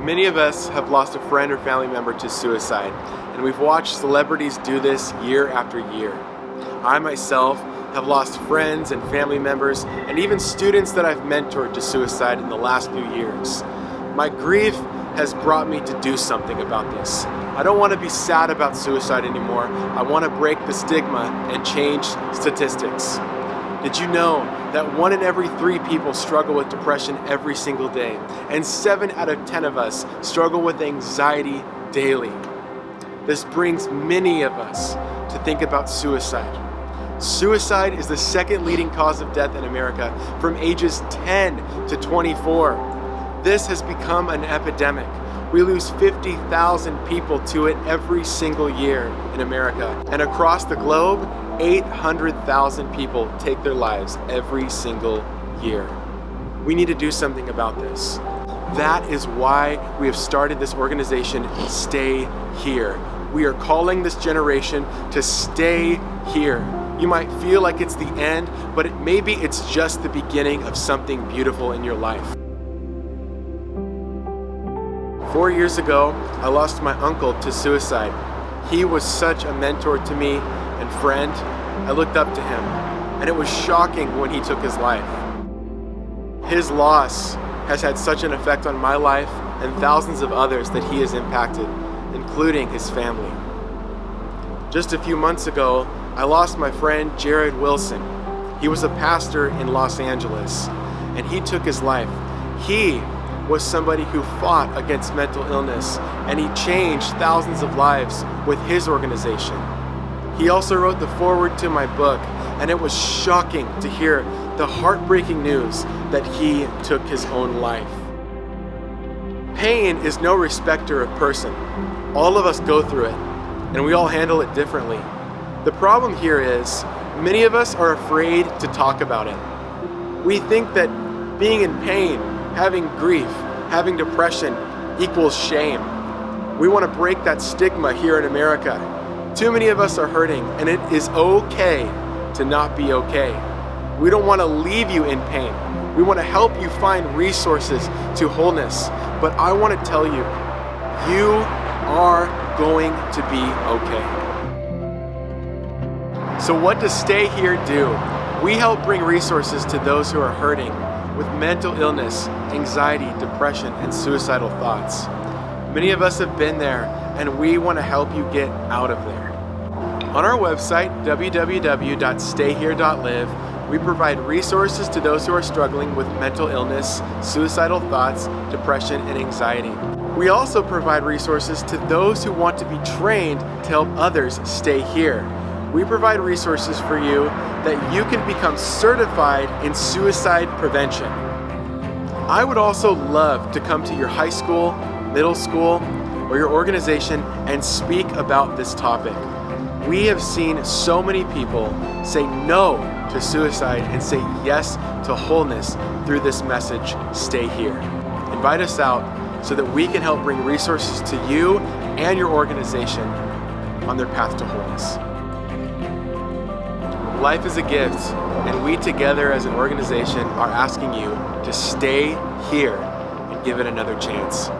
Many of us have lost a friend or family member to suicide, and we've watched celebrities do this year after year. I myself have lost friends and family members, and even students that I've mentored to suicide in the last few years. My grief has brought me to do something about this. I don't want to be sad about suicide anymore. I want to break the stigma and change statistics. Did you know that 1 in every 3 people struggle with depression every single day, and 7 out of 10 of us struggle with anxiety daily? This brings many of us to think about suicide. Suicide is the second leading cause of death in America from ages 10 to 24. This has become an epidemic. We lose 50,000 people to it every single year in America, and across the globe, 800,000 people take their lives every single year. We need to do something about this. That is why we have started this organization, Stay Here. We are calling this generation to stay here. You might feel like it's the end, but maybe it's just the beginning of something beautiful in your life. 4 years ago, I lost my uncle to suicide. He was such a mentor to me and friend. I looked up to him, and it was shocking when he took his life. His loss has had such an effect on my life and thousands of others that he has impacted, including his family. Just a few months ago, I lost my friend Jared Wilson. He was a pastor in Los Angeles, and he took his life. He was somebody who fought against mental illness, and he changed thousands of lives with his organization. He also wrote the foreword to my book, and it was shocking to hear the heartbreaking news that he took his own life. Pain is no respecter of person. All of us go through it, and we all handle it differently. The problem here is, many of us are afraid to talk about it. We think that being in pain, having grief, having depression equals shame. We want to break that stigma here in America. Too many of us are hurting, and it is okay to not be okay. We don't want to leave you in pain. We want to help you find resources to wholeness. But I want to tell you, you are going to be okay. So what does Stay Here do? We help bring resources to those who are hurting with mental illness, anxiety, depression, and suicidal thoughts. Many of us have been there, and we want to help you get out of there. On our website, www.stayhere.live, we provide resources to those who are struggling with mental illness, suicidal thoughts, depression, and anxiety. We also provide resources to those who want to be trained to help others stay here. We provide resources for you that you can become certified in suicide prevention. I would also love to come to your high school, middle school, or your organization and speak about this topic. We have seen so many people say no to suicide and say yes to wholeness through this message, Stay Here. Invite us out so that we can help bring resources to you and your organization on their path to wholeness. Life is a gift, and we together as an organization are asking you to stay here and give it another chance.